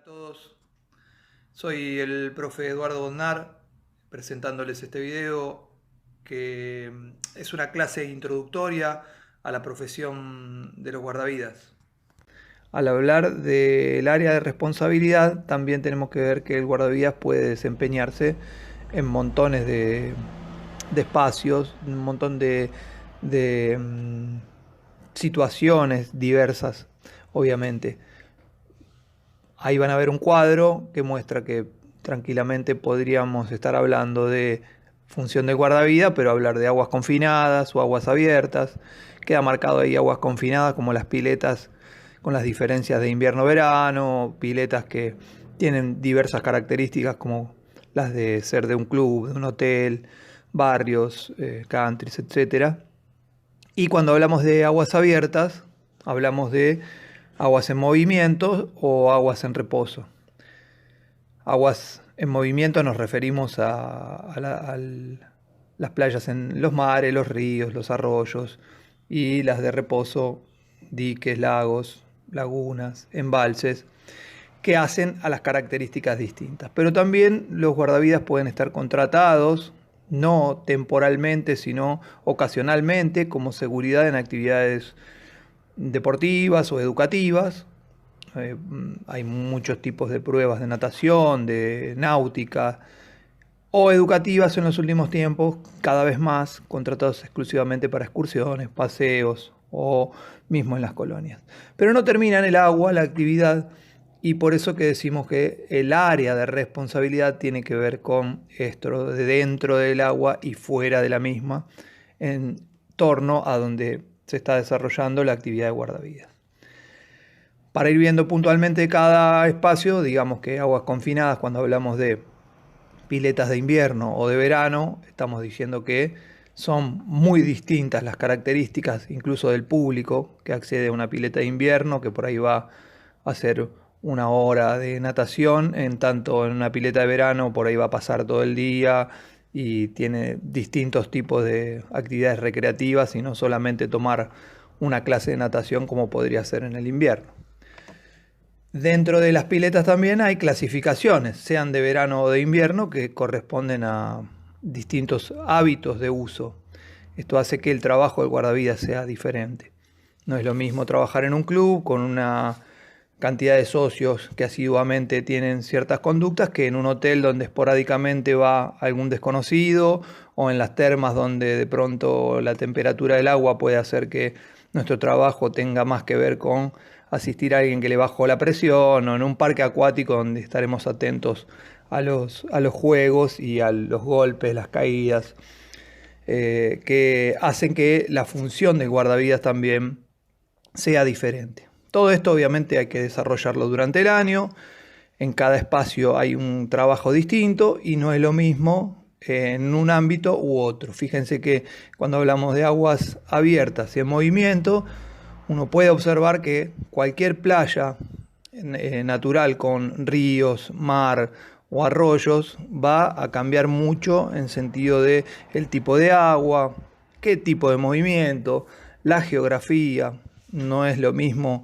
A todos, soy el profe Eduardo Bondar presentándoles este video que es una clase introductoria a la profesión de los guardavidas. Al hablar del área de responsabilidad, también tenemos que ver que el guardavidas puede desempeñarse en montones de espacios, un montón de situaciones diversas, obviamente. Ahí van a ver un cuadro que muestra que tranquilamente podríamos estar hablando de función de guardavida, pero hablar de aguas confinadas o aguas abiertas. Queda marcado ahí aguas confinadas como las piletas con las diferencias de invierno-verano, piletas que tienen diversas características como las de ser de un club, de un hotel, barrios, countries, etc. Y cuando hablamos de aguas abiertas, hablamos de aguas en movimiento o aguas en reposo. Aguas en movimiento nos referimos a las playas en los mares, los ríos, los arroyos, y las de reposo, diques, lagos, lagunas, embalses, que hacen a las características distintas. Pero también los guardavidas pueden estar contratados, no temporalmente, sino ocasionalmente, como seguridad en actividades deportivas o educativas. Hay muchos tipos de pruebas de natación, de náutica o educativas en los últimos tiempos, cada vez más contratados exclusivamente para excursiones, paseos o mismo en las colonias. Pero no termina en el agua la actividad, y por eso que decimos que el área de responsabilidad tiene que ver con esto de dentro del agua y fuera de la misma, en torno a donde se está desarrollando la actividad de guardavidas. Para ir viendo puntualmente cada espacio, digamos que aguas confinadas, cuando hablamos de piletas de invierno o de verano, estamos diciendo que son muy distintas las características, incluso del público que accede a una pileta de invierno, que por ahí va a hacer una hora de natación, en tanto en una pileta de verano por ahí va a pasar todo el día y tiene distintos tipos de actividades recreativas y no solamente tomar una clase de natación como podría ser en el invierno. Dentro de las piletas también hay clasificaciones, sean de verano o de invierno, que corresponden a distintos hábitos de uso. Esto hace que el trabajo del guardavidas sea diferente. No es lo mismo trabajar en un club con una cantidad de socios que asiduamente tienen ciertas conductas que en un hotel donde esporádicamente va algún desconocido, o en las termas donde de pronto la temperatura del agua puede hacer que nuestro trabajo tenga más que ver con asistir a alguien que le bajó la presión, o en un parque acuático donde estaremos atentos a los juegos y a los golpes, las caídas, que hacen que la función del guardavidas también sea diferente. Todo esto obviamente hay que desarrollarlo durante el año. En cada espacio hay un trabajo distinto y no es lo mismo en un ámbito u otro. Fíjense que cuando hablamos de aguas abiertas y en movimiento, uno puede observar que cualquier playa natural con ríos, mar o arroyos va a cambiar mucho en sentido de el tipo de agua, qué tipo de movimiento, la geografía. No es lo mismo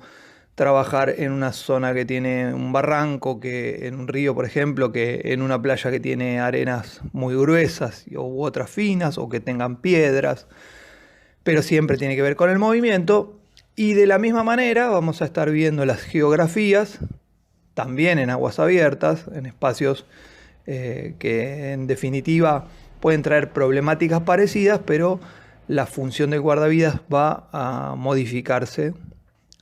trabajar en una zona que tiene un barranco que en un río, por ejemplo, que en una playa que tiene arenas muy gruesas u otras finas, o que tengan piedras, pero siempre tiene que ver con el movimiento. Y de la misma manera vamos a estar viendo las geografías, también en aguas abiertas, en espacios que en definitiva pueden traer problemáticas parecidas, pero la función del guardavidas va a modificarse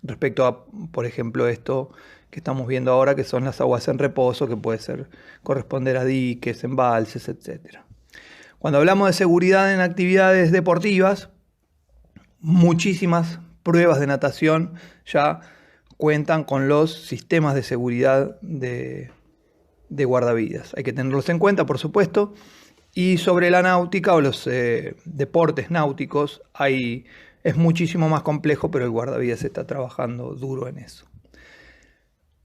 respecto a, por ejemplo, esto que estamos viendo ahora, que son las aguas en reposo, que puede ser corresponder a diques, embalses, etc. Cuando hablamos de seguridad en actividades deportivas, muchísimas pruebas de natación ya cuentan con los sistemas de seguridad de guardavidas. Hay que tenerlos en cuenta, por supuesto. Y sobre la náutica o los deportes náuticos, es muchísimo más complejo, pero el guardavidas está trabajando duro en eso.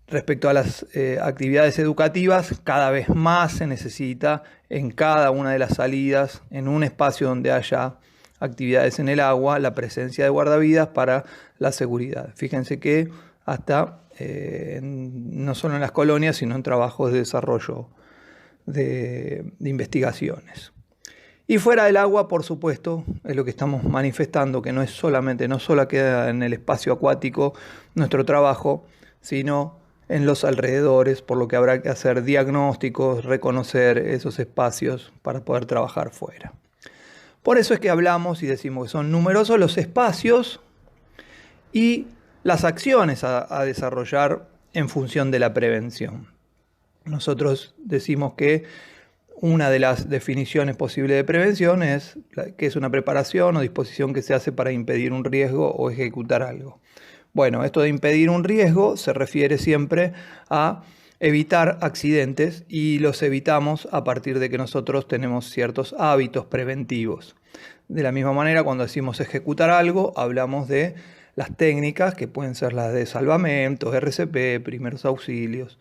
Respecto a las actividades educativas, cada vez más se necesita en cada una de las salidas, en un espacio donde haya actividades en el agua, la presencia de guardavidas para la seguridad. Fíjense que hasta no solo en las colonias, sino en trabajos de desarrollo de investigaciones. Y fuera del agua, por supuesto, es lo que estamos manifestando, que no solo queda en el espacio acuático nuestro trabajo, sino en los alrededores, por lo que habrá que hacer diagnósticos, reconocer esos espacios para poder trabajar fuera. Por eso es que hablamos y decimos que son numerosos los espacios y las acciones a desarrollar en función de la prevención. Nosotros decimos que una de las definiciones posibles de prevención es que es una preparación o disposición que se hace para impedir un riesgo o ejecutar algo. Bueno, esto de impedir un riesgo se refiere siempre a evitar accidentes, y los evitamos a partir de que nosotros tenemos ciertos hábitos preventivos. De la misma manera, cuando decimos ejecutar algo, hablamos de las técnicas que pueden ser las de salvamentos, RCP, primeros auxilios,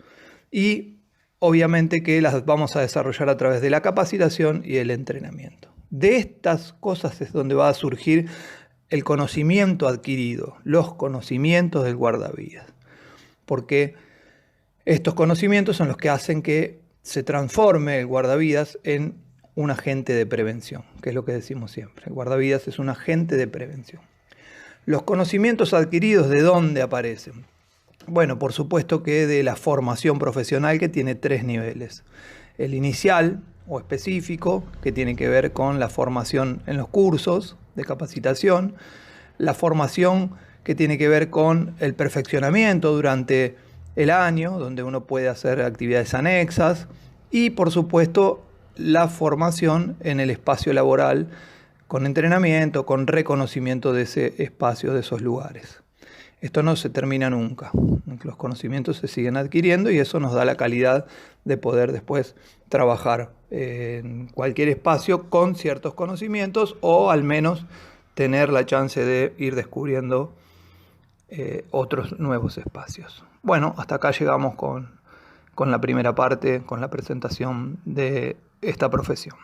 y obviamente que las vamos a desarrollar a través de la capacitación y el entrenamiento. De estas cosas es donde va a surgir el conocimiento adquirido, los conocimientos del guardavidas, porque estos conocimientos son los que hacen que se transforme el guardavidas en un agente de prevención, que es lo que decimos siempre. El guardavidas es un agente de prevención. Los conocimientos adquiridos, ¿de dónde aparecen? Bueno, por supuesto que de la formación profesional, que tiene 3 niveles. El inicial o específico, que tiene que ver con la formación en los cursos de capacitación. La formación que tiene que ver con el perfeccionamiento durante el año, donde uno puede hacer actividades anexas. Y por supuesto la formación en el espacio laboral, con entrenamiento, con reconocimiento de ese espacio, de esos lugares. Esto no se termina nunca. Los conocimientos se siguen adquiriendo y eso nos da la calidad de poder después trabajar en cualquier espacio con ciertos conocimientos, o al menos tener la chance de ir descubriendo otros nuevos espacios. Bueno, hasta acá llegamos con la primera parte, con la presentación de esta profesión.